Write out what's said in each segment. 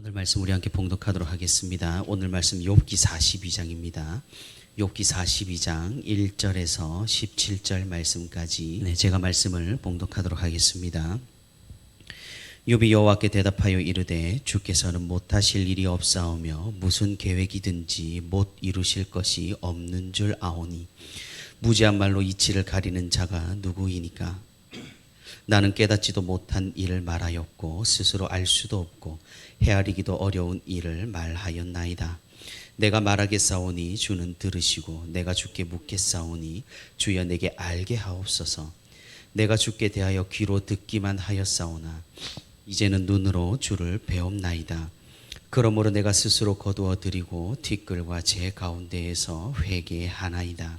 오늘 말씀 우리 함께 봉독하도록 하겠습니다. 오늘 말씀 욥기 42장입니다. 욥기 42장 1절에서 17절 말씀까지 제가 말씀을 봉독하도록 하겠습니다. 욥이 여호와께 대답하여 이르되 주께서는 못하실 일이 없사오며 무슨 계획이든지 못 이루실 것이 없는 줄 아오니 무지한 말로 이치를 가리는 자가 누구이니까. 나는 깨닫지도 못한 일을 말하였고 스스로 알 수도 없고 헤아리기도 어려운 일을 말하였나이다. 내가 말하겠사오니 주는 들으시고 내가 주께 묻겠사오니 주여 내게 알게 하옵소서. 내가 주께 대하여 귀로 듣기만 하였사오나 이제는 눈으로 주를 배옵나이다. 그러므로 내가 스스로 거두어 드리고 티끌과 제 가운데에서 회개하나이다.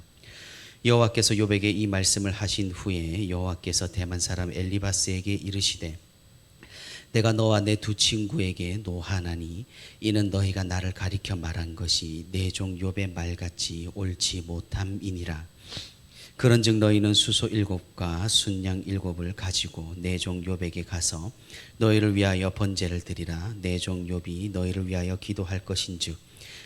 여호와께서 욥에게 이 말씀을 하신 후에 여호와께서 대만 사람 엘리바스에게 이르시되 내가 너와 내 두 친구에게 노하나니 이는 너희가 나를 가리켜 말한 것이 내 종 욥의 말같이 옳지 못함이니라. 그런즉 너희는 수소 7과 순양 7을 가지고 내 종 욥에게 가서 너희를 위하여 번제를 드리라. 내 종 욥이 너희를 위하여 기도할 것인즉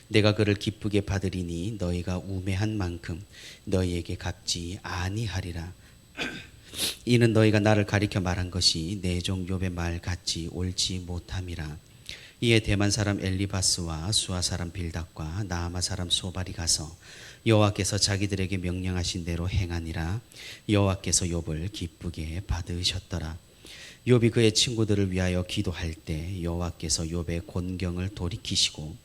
내가 그를 기쁘게 받으리니 너희가 우매한 만큼 너희에게 갚지 아니하리라. 이는 너희가 나를 가리켜 말한 것이 내 종 욥의 말 같이 옳지 못함이라. 이에 대만 사람 엘리바스와 수아 사람 빌닷과 나아마 사람 소발이 가서 여호와께서 자기들에게 명령하신 대로 행하니라. 여호와께서 욥을 기쁘게 받으셨더라. 욥이 그의 친구들을 위하여 기도할 때 여호와께서 욥의 곤경을 돌이키시고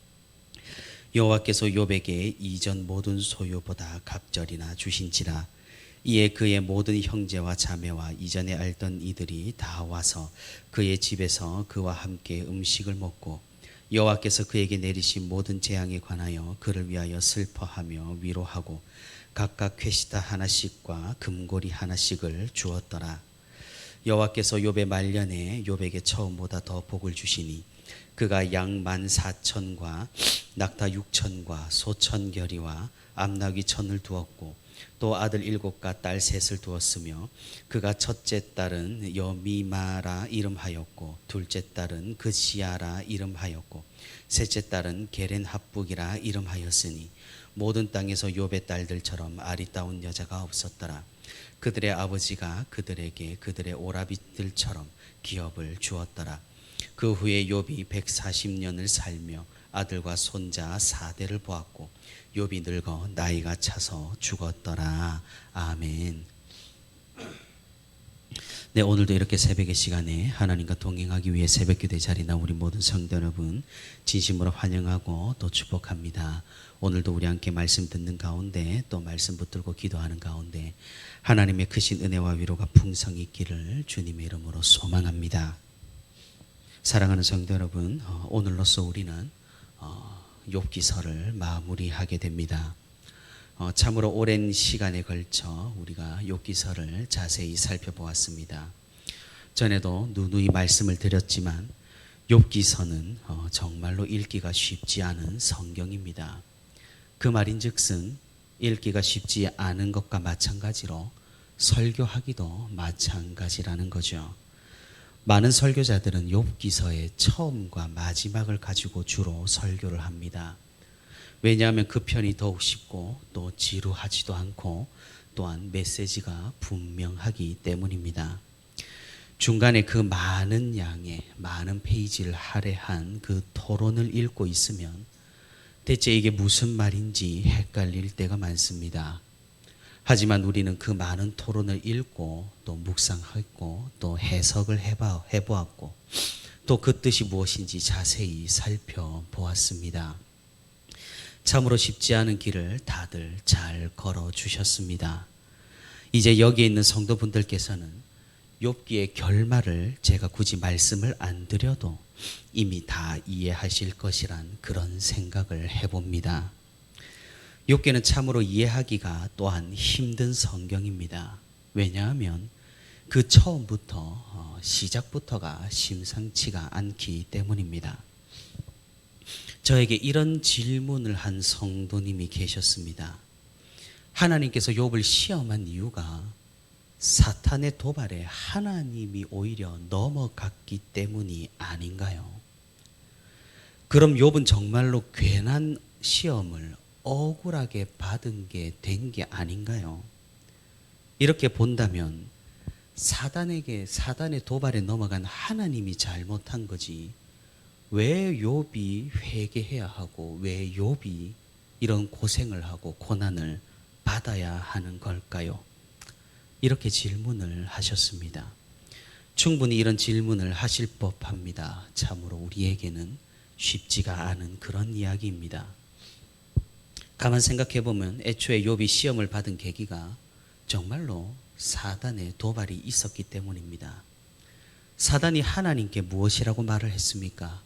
여호와께서 욥에게 이전 모든 소유보다 갑절이나 주신지라. 이에 그의 모든 형제와 자매와 이전에 알던 이들이 다 와서 그의 집에서 그와 함께 음식을 먹고 여호와께서 그에게 내리신 모든 재앙에 관하여 그를 위하여 슬퍼하며 위로하고 각각 퀘시타 하나씩과 금고리 하나씩을 주었더라. 여호와께서 욥의 말년에 욥에게 처음보다 더 복을 주시니 그가 양 14,000과 낙타 6,000과 소 1,000결이와 암나귀 1,000을 두었고 또 아들 7과 딸 3을 두었으며 그가 첫째 딸은 여미마라 이름하였고 둘째 딸은 그시아라 이름하였고 셋째 딸은 게렌합북이라 이름하였으니 모든 땅에서 욥의 딸들처럼 아리따운 여자가 없었더라. 그들의 아버지가 그들에게 그들의 오라비들처럼 기업을 주었더라. 그 후에 욥이 140년을 살며 아들과 손자 4대를 보았고 욥이 늙어 나이가 차서 죽었더라. 아멘. 네, 오늘도 이렇게 새벽의 시간에 하나님과 동행하기 위해 새벽기도에 자리 나온 우리 모든 성도 여러분 진심으로 환영하고 또 축복합니다. 오늘도 우리 함께 말씀 듣는 가운데 또 말씀 붙들고 기도하는 가운데 하나님의 크신 은혜와 위로가 풍성히 있기를 주님의 이름으로 소망합니다. 사랑하는 성도 여러분, 오늘로써 우리는 욥기서를 마무리하게 됩니다. 참으로 오랜 시간에 걸쳐 우리가 욥기서를 자세히 살펴보았습니다. 전에도 누누이 말씀을 드렸지만 욥기서는 정말로 읽기가 쉽지 않은 성경입니다. 그 말인즉슨 읽기가 쉽지 않은 것과 마찬가지로 설교하기도 마찬가지라는 거죠. 많은 설교자들은 욥기서의 처음과 마지막을 가지고 주로 설교를 합니다. 왜냐하면 그 편이 더욱 쉽고 또 지루하지도 않고 또한 메시지가 분명하기 때문입니다. 중간에 그 많은 양의 많은 페이지를 할애한 그 토론을 읽고 있으면 대체 이게 무슨 말인지 헷갈릴 때가 많습니다. 하지만 우리는 그 많은 토론을 읽고 또 묵상했고 또 해석을 해보았고 또 그 뜻이 무엇인지 자세히 살펴보았습니다. 참으로 쉽지 않은 길을 다들 잘 걸어주셨습니다. 이제 여기에 있는 성도분들께서는 욥기의 결말을 제가 굳이 말씀을 안 드려도 이미 다 이해하실 것이란 그런 생각을 해봅니다. 욥기는 참으로 이해하기가 또한 힘든 성경입니다. 왜냐하면 그 처음부터 시작부터가 심상치가 않기 때문입니다. 저에게 이런 질문을 한 성도님이 계셨습니다. 하나님께서 욥을 시험한 이유가 사탄의 도발에 하나님이 오히려 넘어갔기 때문이 아닌가요? 그럼 욥은 정말로 괜한 시험을 억울하게 받은 게 된 게 아닌가요? 이렇게 본다면 사단의 도발에 넘어간 하나님이 잘못한 거지, 왜 욥이 회개해야 하고 왜 욥이 이런 고생을 하고 고난을 받아야 하는 걸까요? 이렇게 질문을 하셨습니다. 충분히 이런 질문을 하실 법합니다. 참으로 우리에게는 쉽지가 않은 그런 이야기입니다. 가만 생각해 보면 애초에 욥이 시험을 받은 계기가 정말로 사단의 도발이 있었기 때문입니다. 사단이 하나님께 무엇이라고 말을 했습니까?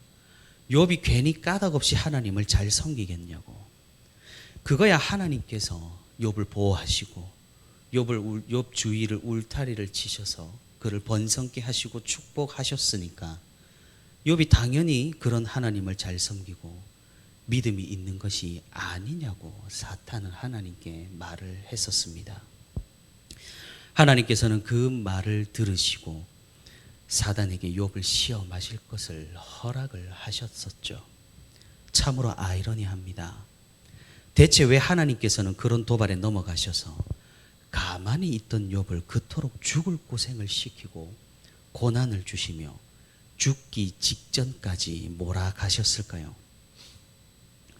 욥이 괜히 까닭없이 하나님을 잘 섬기겠냐고. 그거야 하나님께서 욥을 보호하시고 욥 주위를 울타리를 치셔서 그를 번성케 하시고 축복하셨으니까 욥이 당연히 그런 하나님을 잘 섬기고 믿음이 있는 것이 아니냐고 사탄은 하나님께 말을 했었습니다. 하나님께서는 그 말을 들으시고 사단에게 욥을 시험하실 것을 허락을 하셨었죠. 참으로 아이러니합니다. 대체 왜 하나님께서는 그런 도발에 넘어가셔서 가만히 있던 욥을 그토록 죽을 고생을 시키고 고난을 주시며 죽기 직전까지 몰아가셨을까요?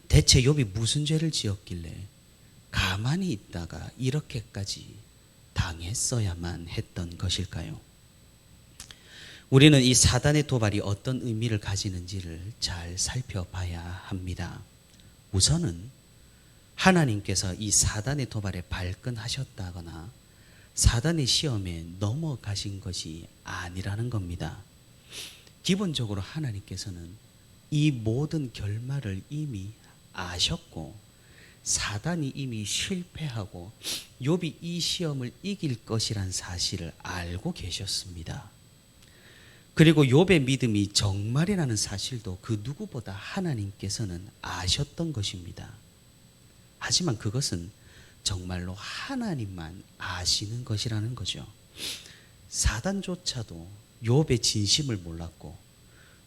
대체 욥이 무슨 죄를 지었길래 가만히 있다가 이렇게까지 당했어야만 했던 것일까요? 우리는 이 사단의 도발이 어떤 의미를 가지는지를 잘 살펴봐야 합니다. 우선은 하나님께서 이 사단의 도발에 발끈하셨다거나 사단의 시험에 넘어가신 것이 아니라는 겁니다. 기본적으로 하나님께서는 이 모든 결말을 이미 아셨고 사단이 이미 실패하고 욥이 이 시험을 이길 것이란 사실을 알고 계셨습니다. 그리고 욥의 믿음이 정말이라는 사실도 그 누구보다 하나님께서는 아셨던 것입니다. 하지만 그것은 정말로 하나님만 아시는 것이라는 거죠. 사단조차도 욥의 진심을 몰랐고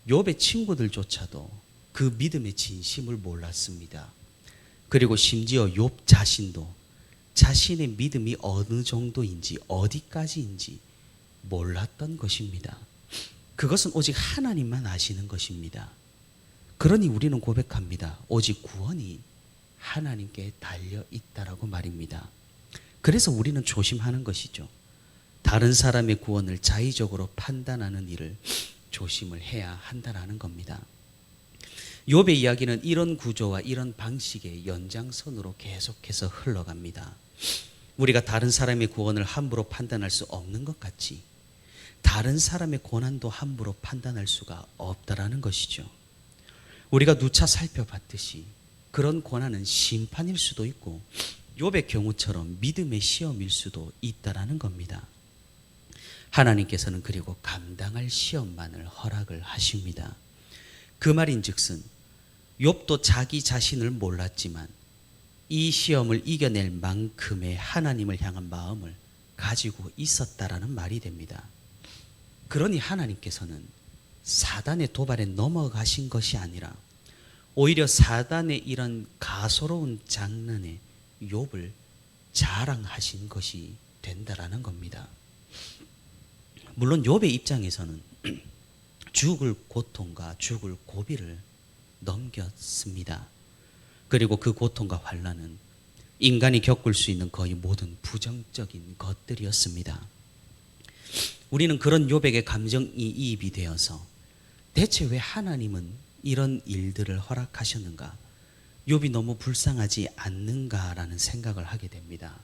욥의 친구들조차도 그 믿음의 진심을 몰랐습니다. 그리고 심지어 욥 자신도 자신의 믿음이 어느 정도인지 어디까지인지 몰랐던 것입니다. 그것은 오직 하나님만 아시는 것입니다. 그러니 우리는 고백합니다. 오직 구원이 하나님께 달려 있다라고 말입니다. 그래서 우리는 조심하는 것이죠. 다른 사람의 구원을 자의적으로 판단하는 일을 조심을 해야 한다라는 겁니다. 욥의 이야기는 이런 구조와 이런 방식의 연장선으로 계속해서 흘러갑니다. 우리가 다른 사람의 구원을 함부로 판단할 수 없는 것 같이 다른 사람의 고난도 함부로 판단할 수가 없다라는 것이죠. 우리가 누차 살펴봤듯이 그런 고난은 심판일 수도 있고 욥의 경우처럼 믿음의 시험일 수도 있다라는 겁니다. 하나님께서는 그리고 감당할 시험만을 허락을 하십니다. 그 말인즉슨 욥도 자기 자신을 몰랐지만 이 시험을 이겨낼 만큼의 하나님을 향한 마음을 가지고 있었다라는 말이 됩니다. 그러니 하나님께서는 사단의 도발에 넘어가신 것이 아니라 오히려 사단의 이런 가소로운 장난에 욥을 자랑하신 것이 된다라는 겁니다. 물론 욥의 입장에서는 죽을 고통과 죽을 고비를 넘겼습니다. 그리고 그 고통과 환난은 인간이 겪을 수 있는 거의 모든 부정적인 것들이었습니다. 우리는 그런 욥에게 감정이입이 되어서 대체 왜 하나님은 이런 일들을 허락하셨는가? 욥이 너무 불쌍하지 않는가라는 생각을 하게 됩니다.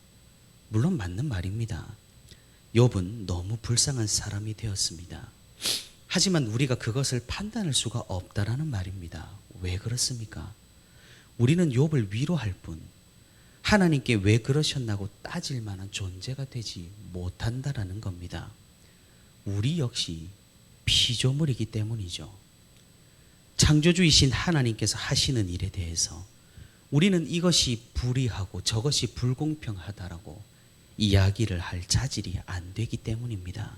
물론 맞는 말입니다. 욥은 너무 불쌍한 사람이 되었습니다. 하지만 우리가 그것을 판단할 수가 없다라는 말입니다. 왜 그렇습니까? 우리는 욥을 위로할 뿐 하나님께 왜 그러셨나고 따질 만한 존재가 되지 못한다라는 겁니다. 우리 역시 피조물이기 때문이죠. 창조주이신 하나님께서 하시는 일에 대해서 우리는 이것이 불의하고 저것이 불공평하다라고 이야기를 할 자질이 안 되기 때문입니다.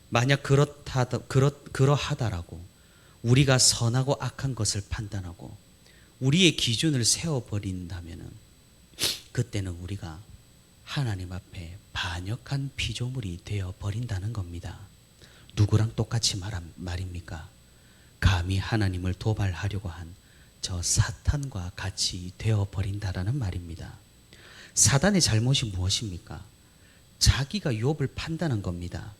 만약 그러하다라고 우리가 선하고 악한 것을 판단하고 우리의 기준을 세워버린다면 그때는 우리가 하나님 앞에 반역한 피조물이 되어버린다는 겁니다. 누구랑 똑같이 말입니까? 감히 하나님을 도발하려고 한 저 사탄과 같이 되어버린다라는 말입니다. 사단의 잘못이 무엇입니까? 자기가 욥을 판단한 겁니다.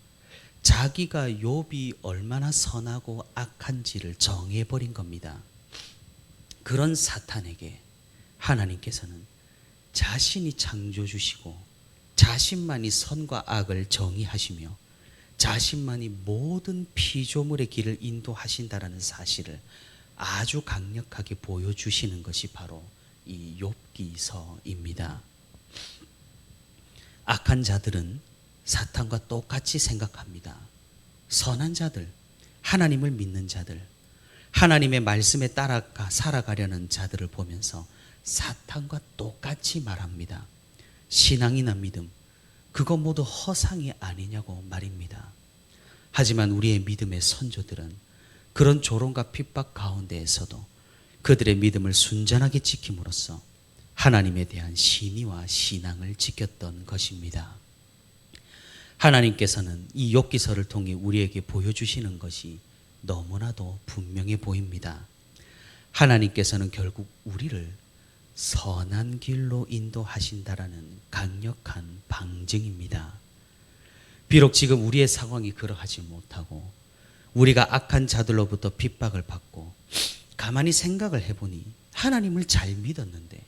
자기가 욥이 얼마나 선하고 악한지를 정해버린 겁니다. 그런 사탄에게 하나님께서는 자신이 창조주시고 자신만이 선과 악을 정의하시며 자신만이 모든 피조물의 길을 인도하신다라는 사실을 아주 강력하게 보여주시는 것이 바로 이 욥기서입니다. 악한 자들은 사탄과 똑같이 생각합니다. 선한 자들, 하나님을 믿는 자들, 하나님의 말씀에 따라가 살아가려는 자들을 보면서 사탄과 똑같이 말합니다. 신앙이나 믿음, 그거 모두 허상이 아니냐고 말입니다. 하지만 우리의 믿음의 선조들은 그런 조롱과 핍박 가운데에서도 그들의 믿음을 순전하게 지킴으로써 하나님에 대한 신의와 신앙을 지켰던 것입니다. 하나님께서는 이 욥기서를 통해 우리에게 보여주시는 것이 너무나도 분명해 보입니다. 하나님께서는 결국 우리를 선한 길로 인도하신다라는 강력한 방증입니다. 비록 지금 우리의 상황이 그러하지 못하고 우리가 악한 자들로부터 핍박을 받고 가만히 생각을 해보니 하나님을 잘 믿었는데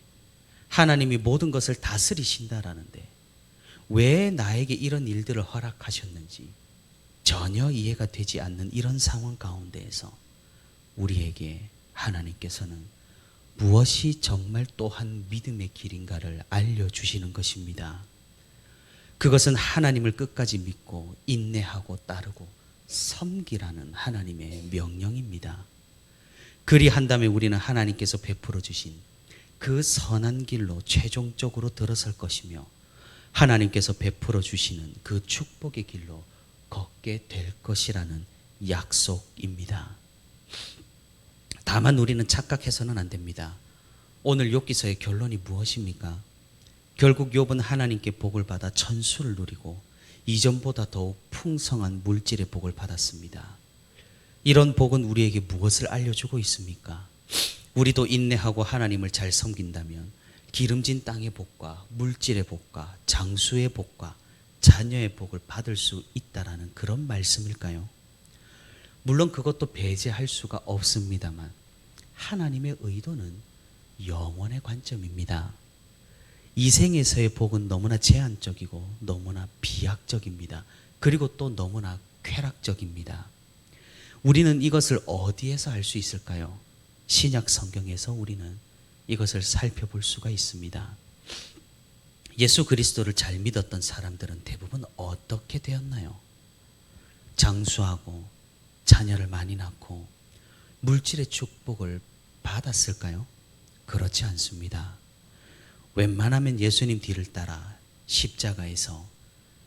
하나님이 모든 것을 다스리신다라는데 왜 나에게 이런 일들을 허락하셨는지 전혀 이해가 되지 않는 이런 상황 가운데에서 우리에게 하나님께서는 무엇이 정말 또한 믿음의 길인가를 알려주시는 것입니다. 그것은 하나님을 끝까지 믿고 인내하고 따르고 섬기라는 하나님의 명령입니다. 그리한다면 우리는 하나님께서 베풀어 주신 그 선한 길로 최종적으로 들어설 것이며 하나님께서 베풀어 주시는 그 축복의 길로 걷게 될 것이라는 약속입니다. 다만 우리는 착각해서는 안 됩니다. 오늘 욥기서의 결론이 무엇입니까? 결국 욥은 하나님께 복을 받아 천수를 누리고 이전보다 더욱 풍성한 물질의 복을 받았습니다. 이런 복은 우리에게 무엇을 알려주고 있습니까? 우리도 인내하고 하나님을 잘 섬긴다면 기름진 땅의 복과 물질의 복과 장수의 복과 자녀의 복을 받을 수 있다라는 그런 말씀일까요? 물론 그것도 배제할 수가 없습니다만 하나님의 의도는 영원의 관점입니다. 이 생에서의 복은 너무나 제한적이고 너무나 비약적입니다. 그리고 또 너무나 쾌락적입니다. 우리는 이것을 어디에서 알 수 있을까요? 신약 성경에서 우리는 이것을 살펴볼 수가 있습니다. 예수 그리스도를 잘 믿었던 사람들은 대부분 어떻게 되었나요? 장수하고 자녀를 많이 낳고 물질의 축복을 받았을까요? 그렇지 않습니다. 웬만하면 예수님 뒤를 따라 십자가에서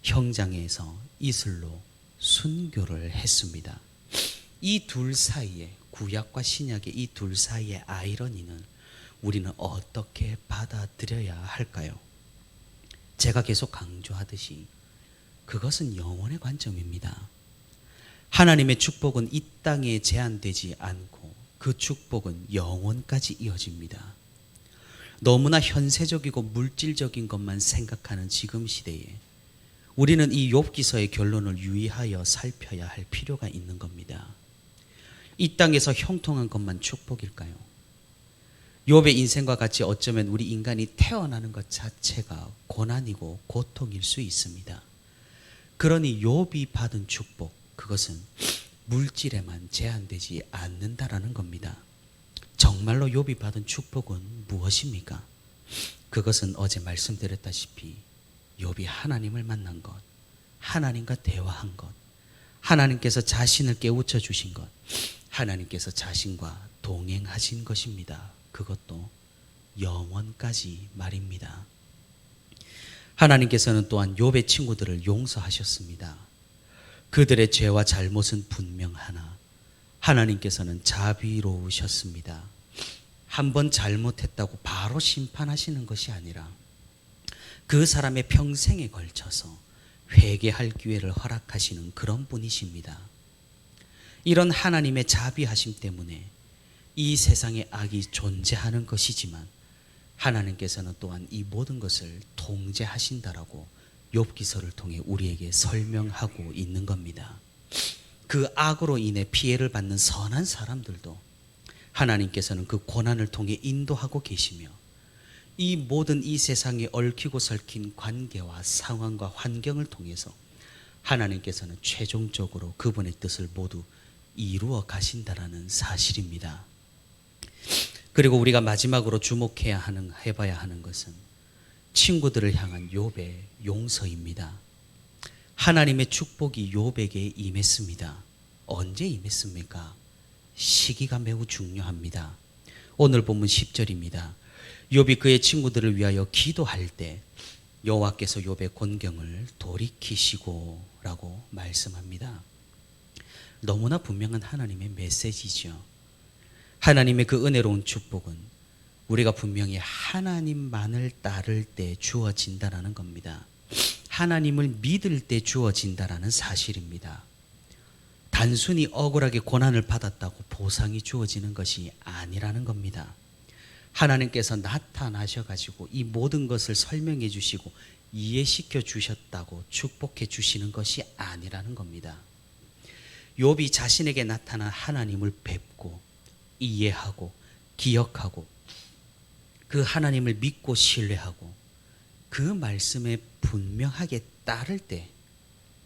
형장에서 이슬로 순교를 했습니다. 이 둘 사이에 구약과 신약의 이 둘 사이의 아이러니는 우리는 어떻게 받아들여야 할까요? 제가 계속 강조하듯이 그것은 영원의 관점입니다. 하나님의 축복은 이 땅에 제한되지 않고 그 축복은 영원까지 이어집니다. 너무나 현세적이고 물질적인 것만 생각하는 지금 시대에 우리는 이 욥기서의 결론을 유의하여 살펴야 할 필요가 있는 겁니다. 이 땅에서 형통한 것만 축복일까요? 욥의 인생과 같이 어쩌면 우리 인간이 태어나는 것 자체가 고난이고 고통일 수 있습니다. 그러니 욥이 받은 축복, 그것은 물질에만 제한되지 않는다라는 겁니다. 정말로 욥이 받은 축복은 무엇입니까? 그것은 어제 말씀드렸다시피 욥이 하나님을 만난 것, 하나님과 대화한 것, 하나님께서 자신을 깨우쳐 주신 것, 하나님께서 자신과 동행하신 것입니다. 그것도 영원까지 말입니다. 하나님께서는 또한 욥의 친구들을 용서하셨습니다. 그들의 죄와 잘못은 분명하나 하나님께서는 자비로우셨습니다. 한번 잘못했다고 바로 심판하시는 것이 아니라 그 사람의 평생에 걸쳐서 회개할 기회를 허락하시는 그런 분이십니다. 이런 하나님의 자비하심 때문에 이 세상에 악이 존재하는 것이지만 하나님께서는 또한 이 모든 것을 통제하신다라고 욥기서를 통해 우리에게 설명하고 있는 겁니다. 그 악으로 인해 피해를 받는 선한 사람들도 하나님께서는 그 고난을 통해 인도하고 계시며 이 모든 이 세상에 얽히고 설킨 관계와 상황과 환경을 통해서 하나님께서는 최종적으로 그분의 뜻을 모두 이루어 가신다라는 사실입니다. 그리고 우리가 마지막으로 해봐야 하는 것은 친구들을 향한 욥의 용서입니다. 하나님의 축복이 욥에게 임했습니다. 언제 임했습니까? 시기가 매우 중요합니다. 오늘 본문 10절입니다. 욥이 그의 친구들을 위하여 기도할 때 여호와께서 욥의 곤경을 돌이키시고 라고 말씀합니다. 너무나 분명한 하나님의 메시지죠. 하나님의 그 은혜로운 축복은 우리가 분명히 하나님만을 따를 때 주어진다라는 겁니다. 하나님을 믿을 때 주어진다라는 사실입니다. 단순히 억울하게 고난을 받았다고 보상이 주어지는 것이 아니라는 겁니다. 하나님께서 나타나셔가지고 이 모든 것을 설명해 주시고 이해시켜 주셨다고 축복해 주시는 것이 아니라는 겁니다. 욥이 자신에게 나타난 하나님을 뵙고 이해하고 기억하고 그 하나님을 믿고 신뢰하고 그 말씀에 분명하게 따를 때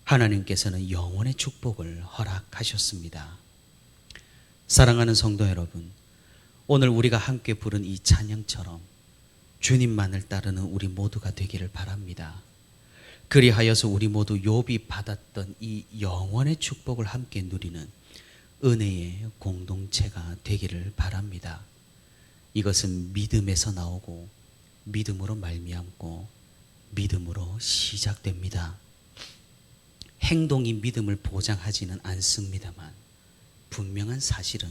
하나님께서는 영원의 축복을 허락하셨습니다. 사랑하는 성도 여러분, 오늘 우리가 함께 부른 이 찬양처럼 주님만을 따르는 우리 모두가 되기를 바랍니다. 그리하여서 우리 모두 욥이 받았던 이 영원의 축복을 함께 누리는 은혜의 공동체가 되기를 바랍니다. 이것은 믿음에서 나오고 믿음으로 말미암고 믿음으로 시작됩니다. 행동이 믿음을 보장하지는 않습니다만 분명한 사실은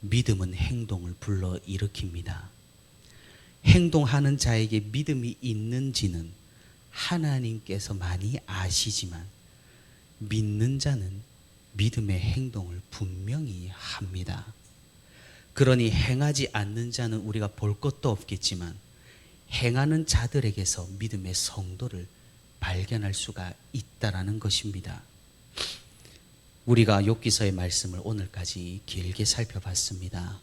믿음은 행동을 불러일으킵니다. 행동하는 자에게 믿음이 있는지는 하나님께서 많이 아시지만 믿는 자는 믿음의 행동을 분명히 합니다. 그러니 행하지 않는 자는 우리가 볼 것도 없겠지만 행하는 자들에게서 믿음의 성도를 발견할 수가 있다라는 것입니다. 우리가 욥기서의 말씀을 오늘까지 길게 살펴봤습니다.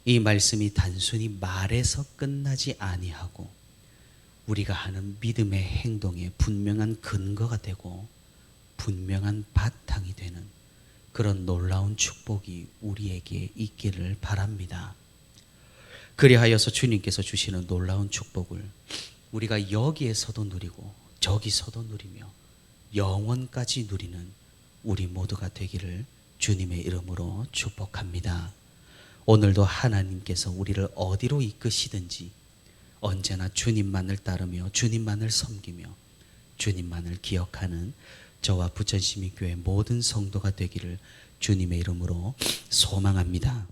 이 말씀이 단순히 말에서 끝나지 아니하고 우리가 하는 믿음의 행동에 분명한 근거가 되고 분명한 바탕이 되는 그런 놀라운 축복이 우리에게 있기를 바랍니다. 그리하여서 주님께서 주시는 놀라운 축복을 우리가 여기에서도 누리고 저기서도 누리며 영원까지 누리는 우리 모두가 되기를 주님의 이름으로 축복합니다. 오늘도 하나님께서 우리를 어디로 이끄시든지 언제나 주님만을 따르며 주님만을 섬기며 주님만을 기억하는 저와 부천시민교회 모든 성도가 되기를 주님의 이름으로 소망합니다.